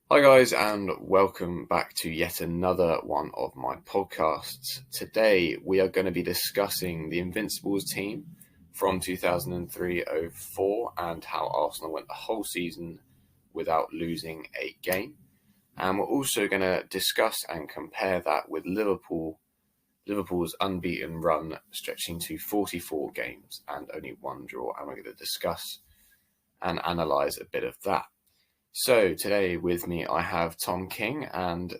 Hi guys, and welcome back to yet another one of my podcasts. Today we are going to be discussing the Invincibles team from 2003-04 and how Arsenal went the whole season without losing a game. And we're also going to discuss and compare that with Liverpool's unbeaten run stretching to 44 games and only one draw. And we're going to discuss and analyse a bit of that. So today with me I have Tom King and,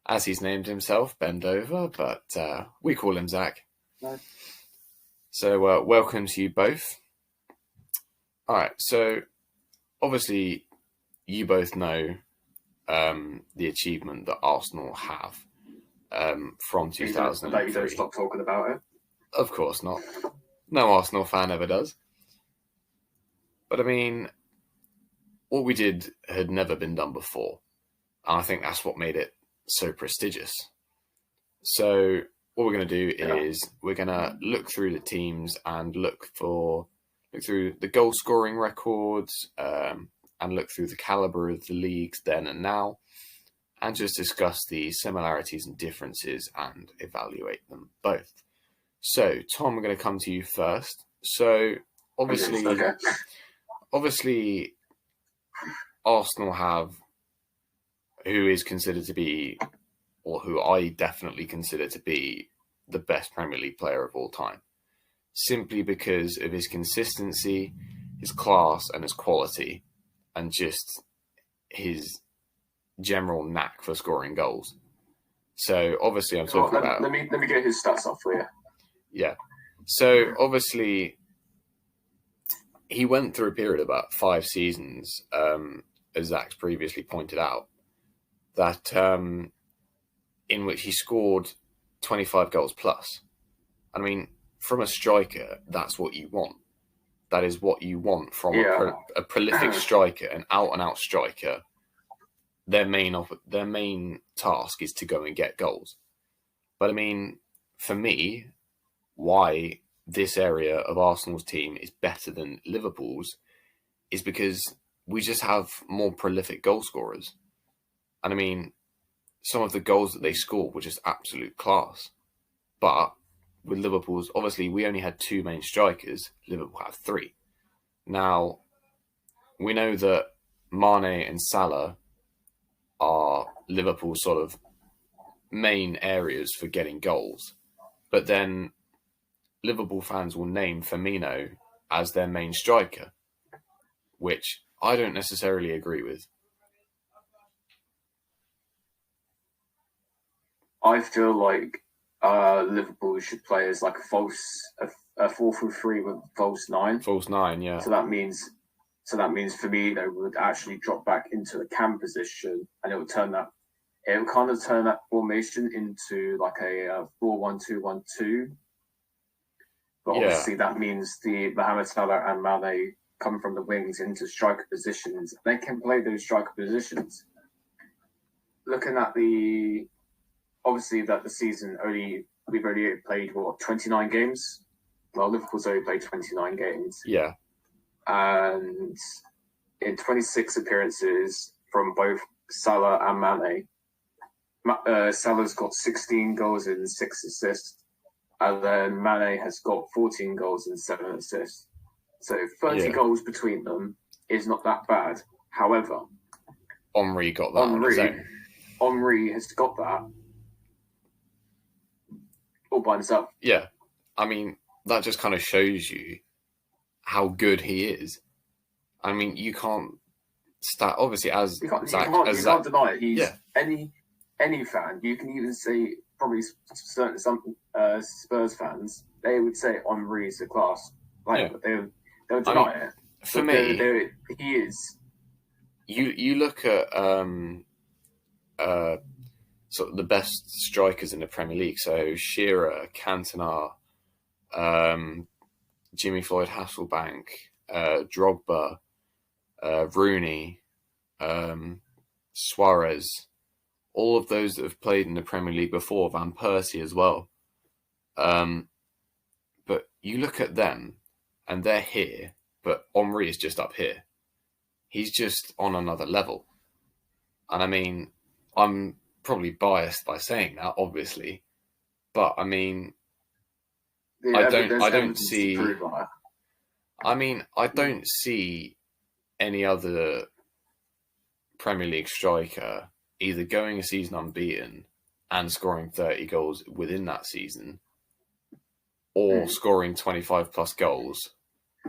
as he's named himself, Bend Over, but we call him Zach. No. So welcome to you both. All right, so obviously you both know the achievement that Arsenal have from 2003. You don't stop talking about it. Of course not. No Arsenal fan ever does. But I mean, what we did had never been done before. And I think that's what made it so prestigious. So what we're going to do is we're going to look through the teams and look through the goal scoring records and look through the caliber of the leagues then and now, and just discuss the similarities and differences and evaluate them both. So Tom, we're going to come to you first. So obviously Arsenal have who is considered to be, or who I definitely consider to be, the best Premier League player of all time, simply because of his consistency, his class and his quality, and just his general knack for scoring goals. So obviously I'm talking about... Let me get his stats off for you. Yeah. So obviously he went through a period of about 5 seasons, as Zach's previously pointed out, that in which he scored 25 goals plus. I mean, from a striker, that's what you want. That is what you want from a prolific striker, an out-and-out striker. Their main task is to go and get goals. But I mean, for me, why this area of Arsenal's team is better than Liverpool's is because we just have more prolific goal scorers. And I mean, some of the goals that they scored were just absolute class. But with Liverpool's, obviously, we only had 2 main strikers. Liverpool have 3. Now, we know that Mane and Salah are Liverpool's sort of main areas for getting goals. But then Liverpool fans will name Firmino as their main striker, which I don't necessarily agree with. I feel like Liverpool should play as like a 4-3 with false 9. False 9, yeah. So that means Firmino would actually drop back into a cam position, and it would kind of turn that formation into like a 4-1-2-1-2. But obviously that means the Mohamed Salah and Mane come from the wings into striker positions. They can play those striker positions. Looking at obviously that the season we've only played 29 games. Well, Liverpool's only played 29 games. Yeah. And in 26 appearances from both Salah and Mane, Salah's got 16 goals and 6 assists. And then Mane has got 14 goals and 7 assists. So 30 goals between them is not that bad. However, Henry got that on his own. Henry has got that all by himself. Yeah. I mean, that just kind of shows you how good he is. I mean, you can't start, obviously, as you can't deny it. He's any fan. You can even say, probably some Spurs fans, they would say Henry is a class. They'll deny it. For me, he is. You look at sort of the best strikers in the Premier League. So Shearer, Cantona, Jimmy Floyd Hasselbank, Drogba, Rooney, Suarez, all of those that have played in the Premier League before, Van Persie as well. But you look at them and they're here, but Henry is just up here. He's just on another level. And I mean, I'm probably biased by saying that, obviously, but I mean, I There's don't evidence to see. prove that. I mean, I don't see any other Premier League striker either going a season unbeaten and scoring 30 goals within that season, or scoring 25 plus goals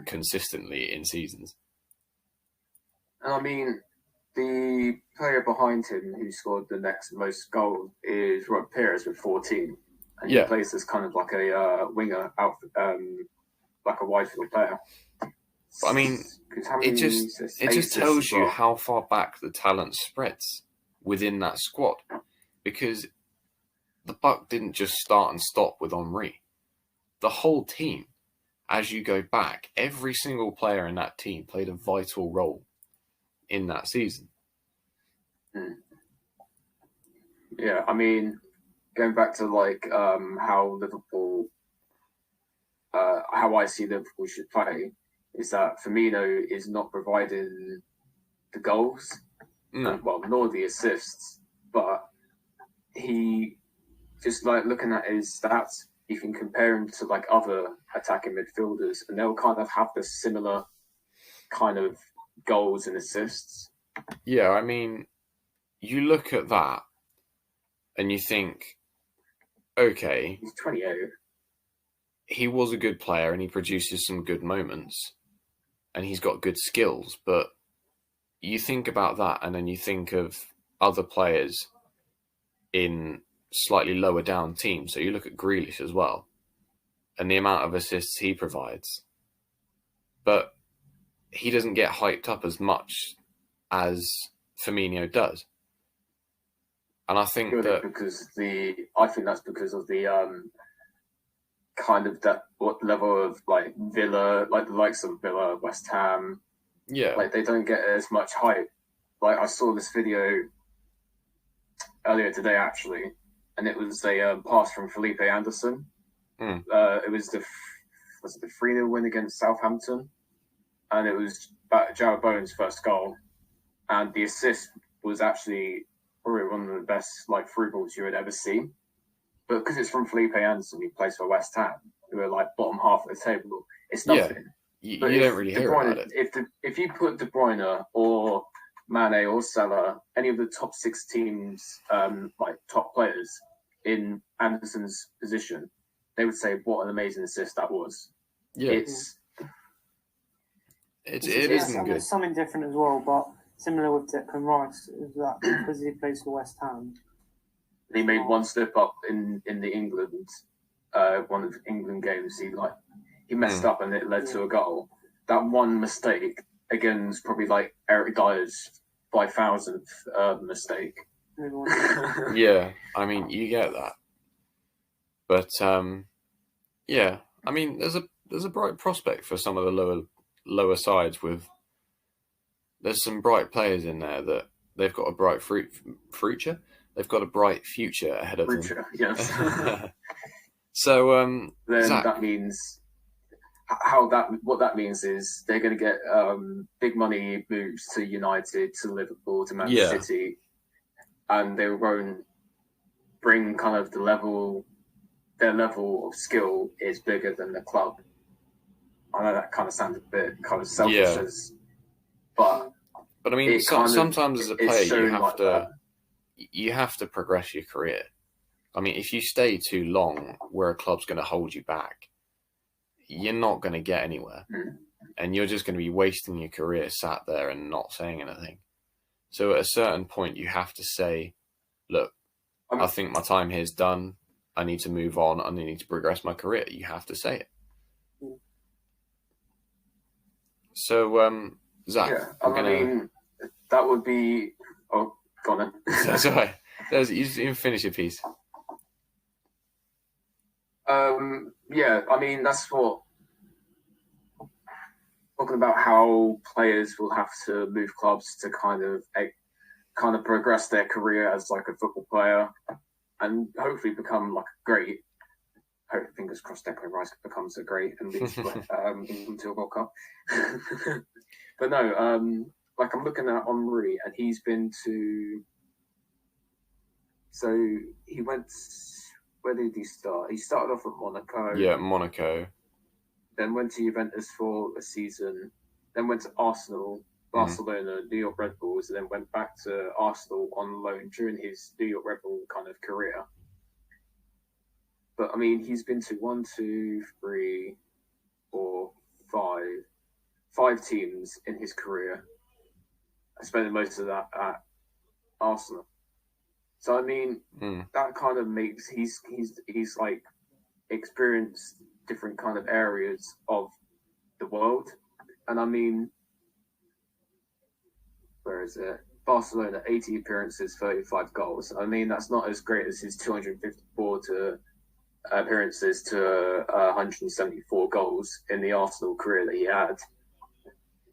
consistently in seasons. And I mean, the player behind him who scored the next most goals is Rod Perez with 14, and he Yeah, plays as kind of like a winger, out, like a wide field player. but I mean, Because how it many just assists? it 8 just assists tells as you well. how far back the talent spreads within that squad, because the buck didn't just start and stop with Henri. The whole team, as you go back, every single player in that team played a vital role in that season. Yeah, I mean, going back to like how Liverpool, how I see Liverpool should play, is that Firmino is not providing the goals, No. well, nor the assists, but he just like looking at his stats, you can compare him to like other attacking midfielders, and they'll kind of have the similar kind of goals and assists. Yeah, I mean, you look at that and you think, okay, He's 28. he was a good player and he produces some good moments and he's got good skills, but you think about that and then you think of other players in slightly lower down teams. So you look at Grealish as well and the amount of assists he provides, but he doesn't get hyped up as much as Firmino does. And I think Purely that because I think that's because of the kind of that what level of like Villa, like the likes of Villa, West Ham, yeah, like they don't get as much hype. Like I saw this video earlier today actually, and it was a pass from Felipe Anderson. It was the 3-0 win against Southampton, and it was Jarrod Bowen's first goal, and the assist was actually probably one of the best like through balls you would ever see. But because it's from Felipe Anderson, who plays for West Ham, who are like bottom half of the table, it's nothing. You But don't really hear about it. If you put De Bruyne or Mane or Salah, any of the top 6 teams, like top players in Anderson's position, they would say what an amazing assist that was. Yeah, it isn't good. It's something different as well, but similar with Declan Rice is that because he plays for West Ham. He made one slip up in the England, one of the England games. He messed up and it led to a goal. That one mistake again is probably like Eric Dyer's 5,000th mistake. Yeah, I mean you get that, but yeah, I mean there's a bright prospect for some of the lower sides. There's some bright players in there that they've got a bright future. They've got a bright future ahead of them. Yes. So then Zach, that means what that means is they're going to get big money moves to United, to Liverpool, to Manchester City, and they won't bring kind of their level of skill is bigger than the club. I know that kind of sounds a bit kind of selfish, but I mean, sometimes as a player you have to progress your career. I mean, if you stay too long where a club's going to hold you back, you're not going to get anywhere. And you're just going to be wasting your career sat there and not saying anything. So at a certain point, you have to say, look, I think my time here is done. I need to move on. I need to progress my career. You have to say it. So, Zach, yeah, I mean, that would be... Oh, go on then. Sorry. You didn't finish your piece. Yeah, I mean, that's what... Talking about how players will have to move clubs to kind of progress their career as like a football player and hopefully become like great. Fingers crossed Declan Rice becomes a great and leads England to a World Cup. But no, like I'm looking at Henri and he's been to So he went. Where did he start? He started off at Monaco. Yeah, Monaco. Then went to Juventus for a season. Then went to Arsenal, Barcelona, New York Red Bulls, and then went back to Arsenal on loan during his New York Red Bull kind of career. But I mean, he's been to 1, 2, 3, 4, 5 teams in his career. I spent most of that at Arsenal. So I mean, that kind of makes he's like experienced different kind of areas of the world, and I mean, where is it? Barcelona, 80 appearances, 35 goals. I mean, that's not as great as his 254 appearances to 174 goals in the Arsenal career that he had.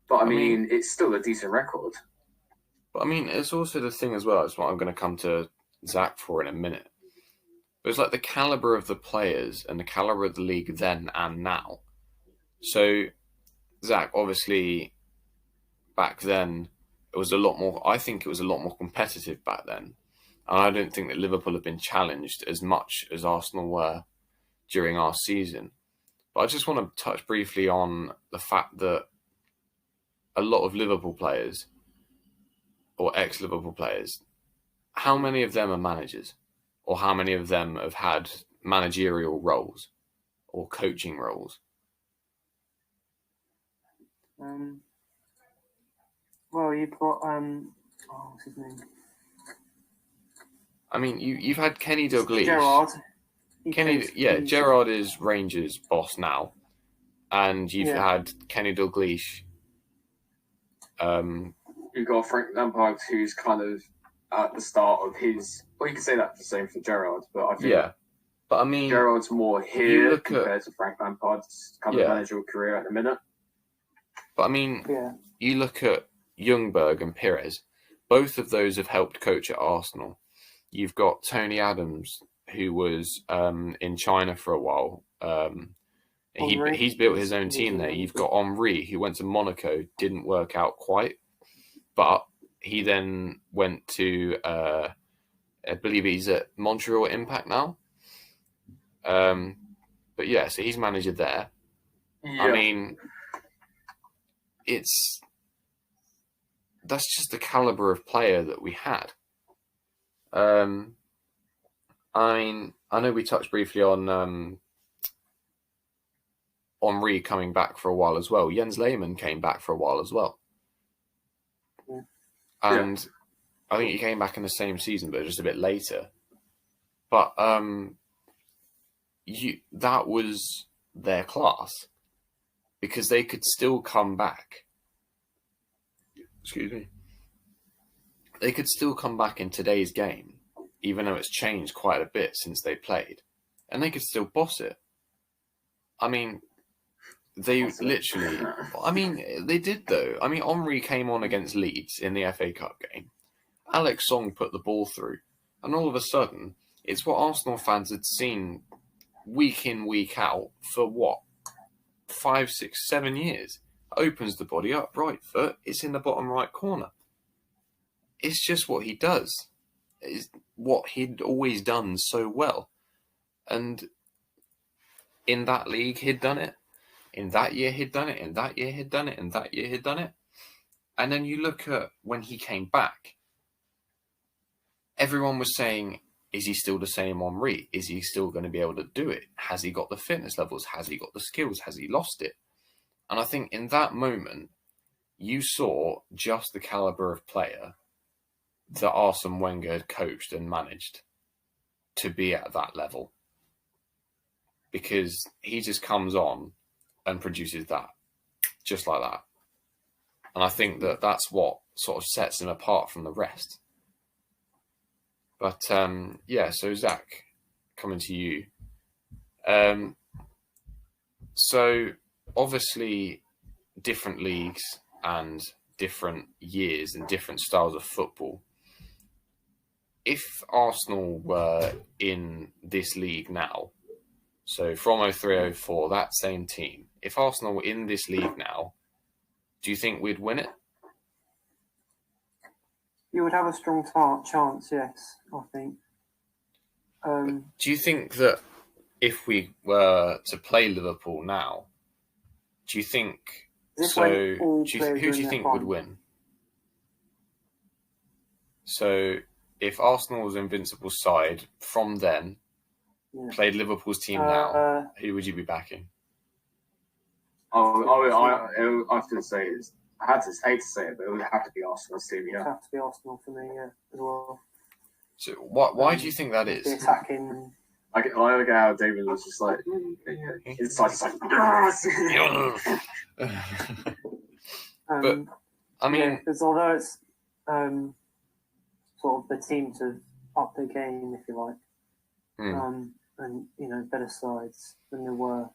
But I mean, it's still a decent record. But I mean, it's also the thing as well. It's what I'm going to come to Zach for in a minute. But it's like the caliber of the players and the caliber of the league then and now. So, Zach, obviously, back then, it was a lot more. I think it was a lot more competitive back then. And I don't think that Liverpool have been challenged as much as Arsenal were during our season. But I just want to touch briefly on the fact that a lot of Liverpool players, or ex-Liverpool players, how many of them are managers? Or how many of them have had managerial roles or coaching roles? Well, you've got what's his name? I mean, you've had Kenny Dalglish. Gerrard. Gerrard is Rangers' boss now, and you've had Kenny Dalglish. You've got Frank Lampard, who's kind of at the start of his. Well, you can say that the same for Gerrard, but I think but I mean, Gerrard's more here compared to Frank Lampard's kind of managerial career at the minute. But I mean, you look at Ljungberg and Pires. Both of those have helped coach at Arsenal. You've got Tony Adams, who was in China for a while. He's built his own team there. You've got Henry, who went to Monaco, didn't work out quite, but he then went to, I believe he's at Montreal Impact now. But yeah, so he's manager there. Yeah. I mean, that's just the caliber of player that we had. I mean, I know we touched briefly on Henry coming back for a while as well. Jens Lehmann came back for a while as well. Yeah. And I think he came back in the same season, but just a bit later. But that was their class, because they could still come back. Excuse me. They could still come back in today's game, even though it's changed quite a bit since they played, and they could still boss it. I mean, they literally. I mean, they did though. I mean, Henry came on against Leeds in the FA Cup game. Alex Song put the ball through, and all of a sudden, it's what Arsenal fans had seen week in, week out for what, 5, 6, 7 years. Opens the body up, right foot, it's in the bottom right corner. It's just what he does. It's what he'd always done so well. And in that league, he'd done it. In that year, he'd done it. In that year, he'd done it. In that year, he'd done it. And then you look at when he came back, everyone was saying, is he still the same Henry? Is he still going to be able to do it? Has he got the fitness levels? Has he got the skills? Has he lost it? And I think in that moment, you saw just the caliber of player that Arsene Wenger had coached and managed to be at that level. Because he just comes on and produces that, just like that. And I think that that's what sort of sets him apart from the rest. But, so Zach, coming to you. So, obviously, different leagues and different years and different styles of football. If Arsenal were in this league now, so from 03-04, that same team, if Arsenal were in this league now, do you think we'd win it? You would have a strong chance, yes, I think. Do you think that if we were to play Liverpool now, do you think This so? when all Who players do are in you their think would prime. win? So if Arsenal was Invincible's side from then, played Liverpool's team now, who would you be backing? I have to say is I hate to say it, but it would have to be Arsenal's team. It would have to be Arsenal for me, as well. So why do you think that is? The attacking. I like how David was just like inside, just like. But I mean, because although it's sort of the team to up the game, if you like, and better sides than there were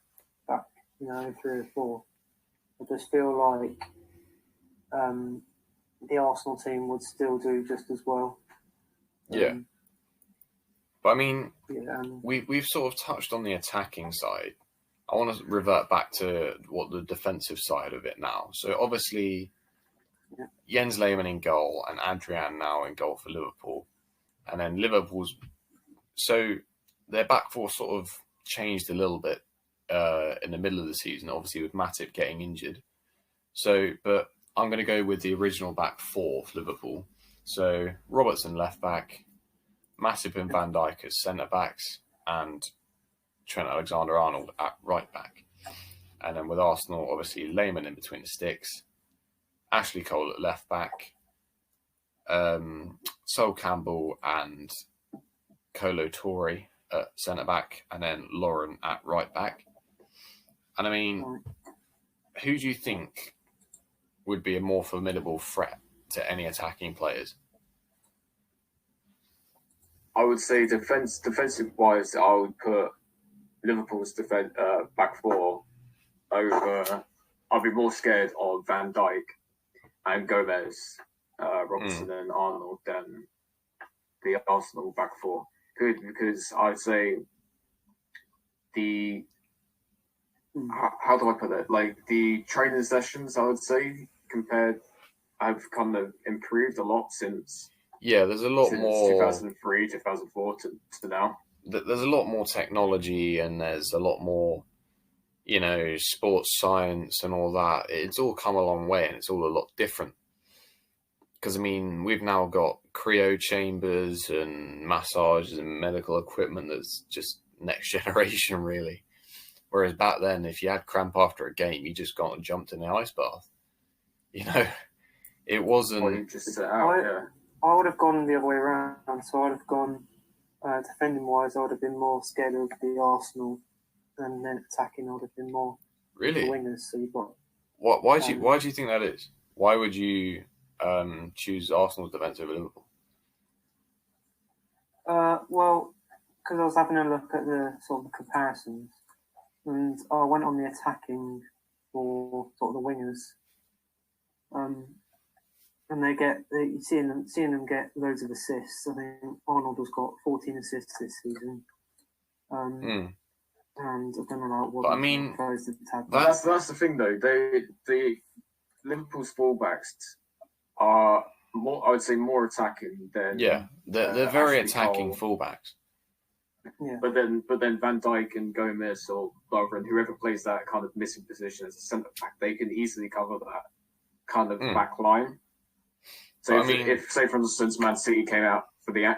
back, 3 or 4. I just feel like the Arsenal team would still do just as well. Yeah. But I mean, we've sort of touched on the attacking side. I want to revert back to what the defensive side of it now. So obviously, Jens Lehmann in goal and Adrian now in goal for Liverpool. And then Liverpool's... So their back four sort of changed a little bit in the middle of the season, obviously with Matip getting injured. So, but I'm going to go with the original back four for Liverpool. So Robertson left back, Matip and Van Dijk as centre backs, and Trent Alexander-Arnold at right back. And then with Arsenal, obviously Lehmann in between the sticks, Ashley Cole at left back, Sol Campbell and Kolo Toure at centre back, and then Lauren at right back. And I mean, who do you think would be a more formidable threat to any attacking players? I would say defensive wise, I would put Liverpool's back four over. I'd be more scared of Van Dijk and Gomez, Robertson and Arnold than the Arsenal back four. Good, because I'd say how do I put it? Like the training sessions, I would say have kind of improved a lot since. Yeah, there's a lot more 2003, 2004 to now. There's a lot more technology, and there's a lot more, sports science and all that. It's all come a long way, and it's all a lot different. Because I mean, we've now got cryo chambers and massages and medical equipment that's just next generation, really. Whereas back then, if you had cramp after a game, you just got and jumped in the ice bath. It wasn't. Or you just sit out, I would have gone the other way around. So I'd have gone defending wise. I would have been more scared of the Arsenal, and then attacking, I would have been more really the wingers. So you've got why do you think that is? Why would you choose Arsenal's defence over Liverpool? Well, because I was having a look at the sort of comparisons, and I went on the attacking for sort of the wingers. And seeing them get loads of assists. I think Arnold has got 14 assists this season. And I don't know what. But I mean, that's the thing though. The Liverpool's fullbacks are more. I would say more attacking than. Yeah, they're very attacking fullbacks. Yeah. But then Van Dijk and Gomez or Lovren, whoever plays that kind of missing position as a centre back, they can easily cover that kind of back line. So if say for instance Man City came out for the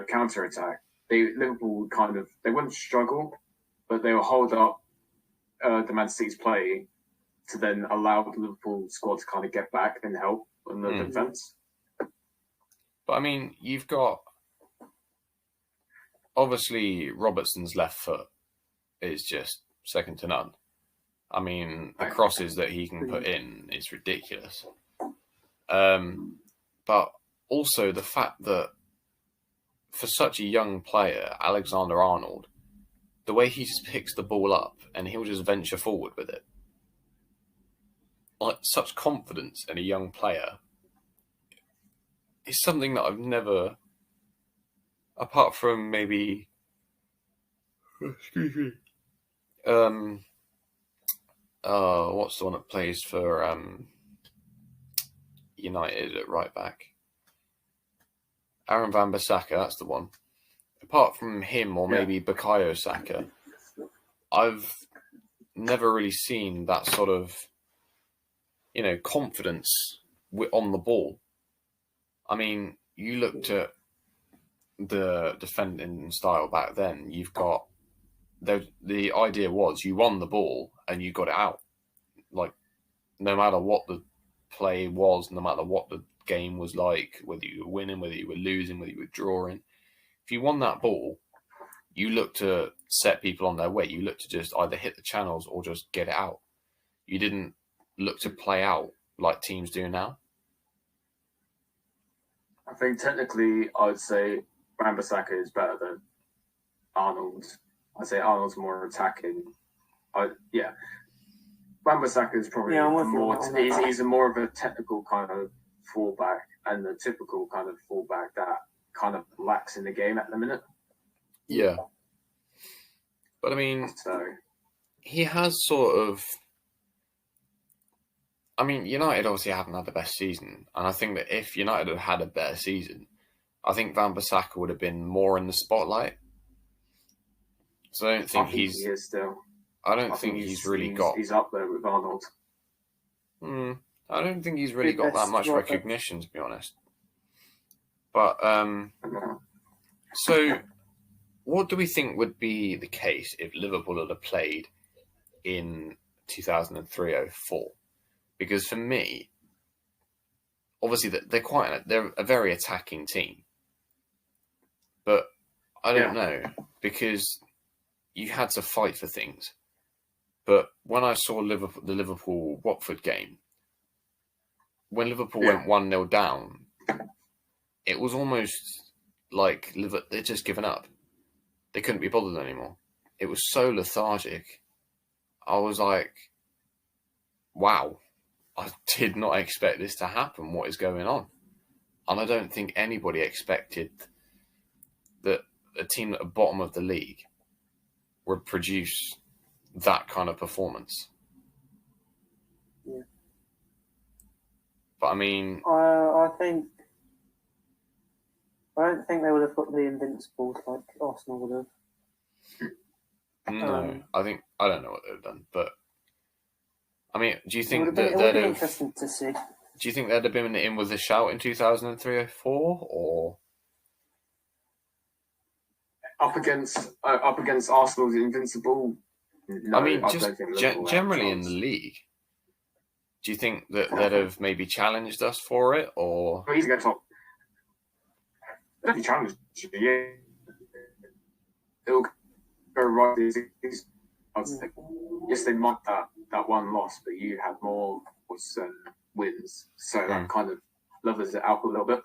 counter attack, Liverpool they wouldn't struggle, but they will hold up the Man City's play to then allow the Liverpool squad to kind of get back and help in the defence. But I mean, you've got obviously Robertson's left foot is just second to none. I mean, the crosses that he can put in is ridiculous. But also the fact that for such a young player, Alexander-Arnold, the way he just picks the ball up and he'll just venture forward with it. Like, such confidence in a young player is something that I've never, apart from maybe, what's the one that plays for United at right back? Aaron Van-Bissaka, that's the one. apart from him or maybe Bukayo Saka, I've never really seen that sort of, confidence on the ball. I mean, you looked at the defending style back then. You've got the idea was you won the ball and you got it out. Like, no matter what the play was, no matter what the game was like, whether you were winning, whether you were losing, whether you were drawing, if you won that ball, you look to set people on their way. You look to just either hit the channels or just get it out. You didn't look to play out like teams do now. I think technically I'd say Wan-Bissaka is better than Arnold. I'd say Arnold's more attacking. Wan-Bissaka is probably he's a more of a technical kind of fullback and the typical kind of fullback that kind of lacks in the game at the minute. Yeah. But I mean, he has sort of. I mean, United obviously haven't had the best season, and I think that if United had had a better season, I think Wan-Bissaka would have been more in the spotlight. So I don't think he is still. I don't think he's really got. He's up there with Arnold. I don't think he's really got that much recognition, to be honest. But so, what do we think would be the case if Liverpool had played in 2003-04? Because for me, obviously they're a very attacking team, but I don't know, because you had to fight for things. But when I saw the Liverpool-Watford game, when Liverpool went 1-0 down, it was almost like they'd just given up. They couldn't be bothered anymore. It was so lethargic. I was like, wow, I did not expect this to happen. What is going on? And I don't think anybody expected that a team at the bottom of the league would produce that kind of performance. Yeah. But I mean, I don't think they would have got the Invincibles like Arsenal would have. No, I don't know what they've done, but I mean, do you think that it would be interesting to see? Do you think they'd have been in with a shout in 2003-04, or up against Arsenal's Invincible? No, I mean, just generally in the league. Do you think that they'd have maybe challenged us for it, or? Well, he's going to top. Definitely challenged you. Yeah. It'll go right. Yes, they might that one loss, but you had more wins, so that kind of levels it out a little bit.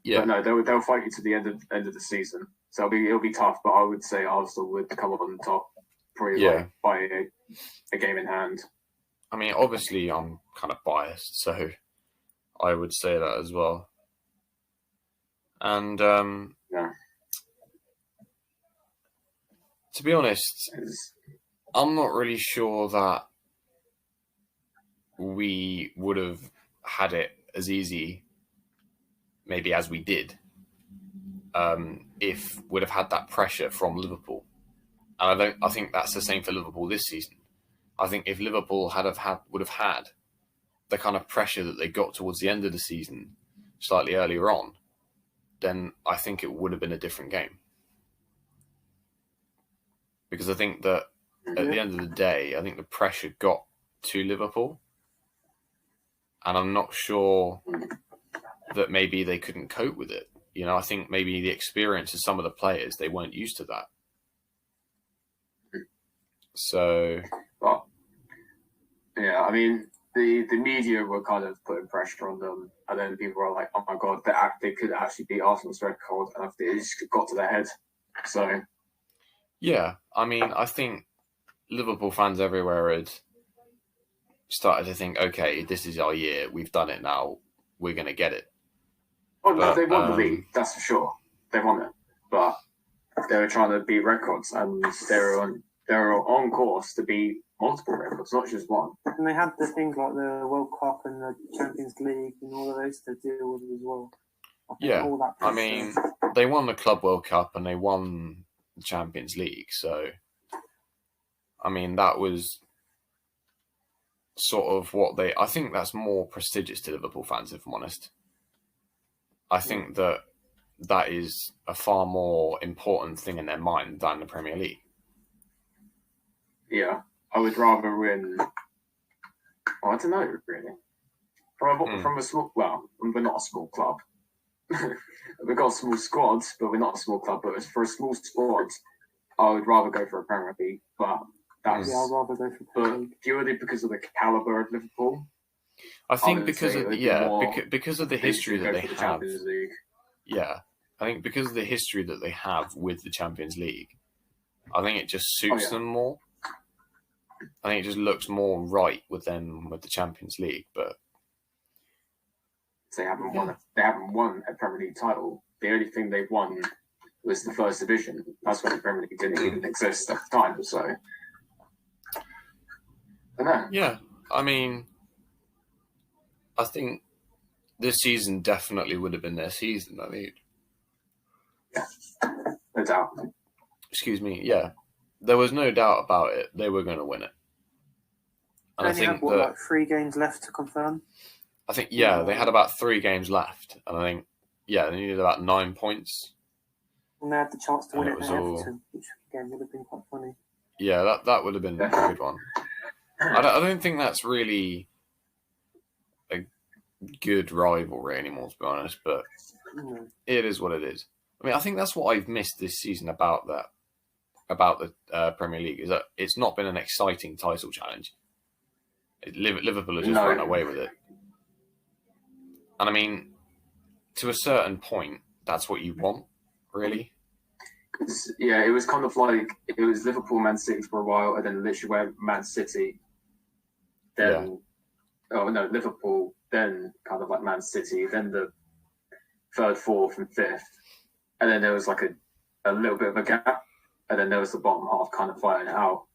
Yeah. But no, they'll fight you to the end of the season, so it'll be tough. But I would say Arsenal would come up on the top, probably by a game in hand. I mean, obviously, I'm kind of biased, so I would say that as well. And to be honest, I'm not really sure that we would have had it as easy, maybe as we did, if we'd have had that pressure from Liverpool. And I think that's the same for Liverpool this season. I think if Liverpool would have had the kind of pressure that they got towards the end of the season, slightly earlier on, then I think it would have been a different game. Because I think that at the end of the day, I think the pressure got to Liverpool. And I'm not sure that maybe they couldn't cope with it. I think maybe the experience of some of the players, they weren't used to that. So... Well, yeah, I mean, the media were kind of putting pressure on them, and then people were like, "Oh my god, they could actually beat Arsenal's record," and it just got to their head. So, yeah, I mean, I think Liverpool fans everywhere had started to think, "Okay, this is our year. We've done it now. We're going to get it." Oh no, they won the league. That's for sure. They won it, but they were trying to beat records, and they were on course to beat multiple records, not just one. And they had the things like the World Cup and the Champions League and all of those to deal with as well. Yeah, all that I mean, they won the Club World Cup and they won the Champions League. So, I mean, that was sort of what they... I think that's more prestigious to Liverpool fans, if I'm honest. I think that is a far more important thing in their mind than the Premier League. Yeah, I would rather win... I don't know, really. From a small... Well, we're not a small club. We've got small squads, but we're not a small club. But for a small squad, I would rather go for a Premier League. But that's... Yeah, I'd rather go for Premier League. Purely because of the calibre of Liverpool. I think because of the history that they have. Yeah, I think because of the history that they have with the Champions League, I think it just suits them more. I think it just looks more right with them with the Champions League, but they haven't won. They haven't won a Premier League title. The only thing they've won was the First Division. That's when the Premier League didn't even exist at the time. So, I don't know. Yeah, I mean, I think this season definitely would have been their season. I mean, yeah, no doubt. Excuse me. Yeah, there was no doubt about it. They were going to win it. And I think have, like 3 games left to confirm? I think, yeah, they had about 3 games left. And I think, yeah, they needed about 9 points. And they had the chance to win it at Everton, which again would have been quite funny. Yeah, that would have been a good one. I don't think that's really a good rivalry anymore, to be honest, but it is what it is. I mean, I think that's what I've missed this season about the Premier League, is that it's not been an exciting title challenge. Liverpool have just run away with it. And I mean, to a certain point, that's what you want, really. Yeah, it was kind of like, it was Liverpool, Man City for a while, and then literally went Man City, then, Liverpool, then kind of like Man City, then the 3rd, 4th, and 5th. And then there was like a little bit of a gap, and then there was the bottom half kind of fighting out.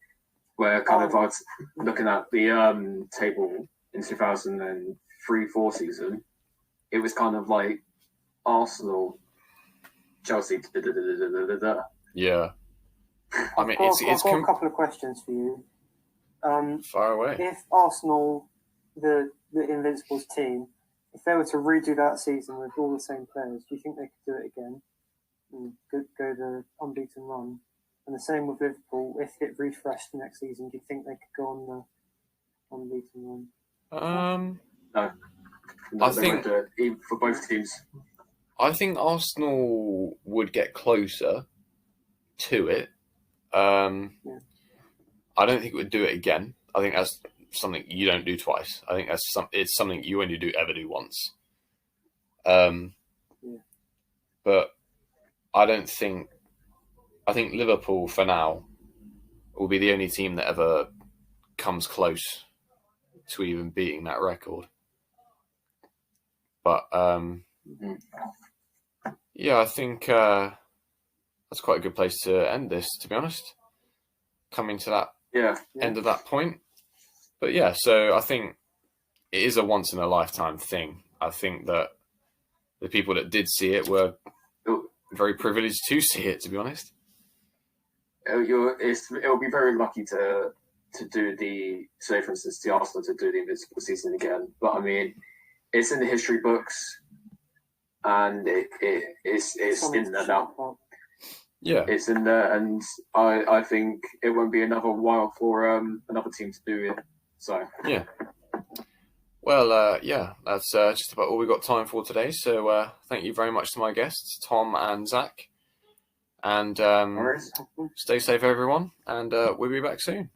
Where kind of I was looking at the table in 2003-04 season, it was kind of like Arsenal, Chelsea. Yeah, I mean, I've got a couple of questions for you. Far away. If Arsenal, the Invincibles team, if they were to redo that season with all the same players, do you think they could do it again and go the unbeaten run? And the same with Liverpool. If it refreshed next season, do you think they could go on the unbeaten run? No, I think even for both teams. I think Arsenal would get closer to it. I don't think it would do it again. I think that's something you don't do twice. I think it's something you only ever do once. But I don't think. I think Liverpool, for now, will be the only team that ever comes close to even beating that record. But, yeah, I think that's quite a good place to end this, to be honest. Coming to that end of that point. But, yeah, so I think it is a once-in-a-lifetime thing. I think that the people that did see it were very privileged to see it, to be honest. It'll be very lucky to do say for instance, the Arsenal to do the Invincible season again. But I mean, it's in the history books, and it's in there now. Yeah, it's in there, and I think it won't be another while for another team to do it. So yeah. Well, that's just about all we've got time for today. So thank you very much to my guests, Tom and Zach. And stay safe, everyone. And we'll be back soon.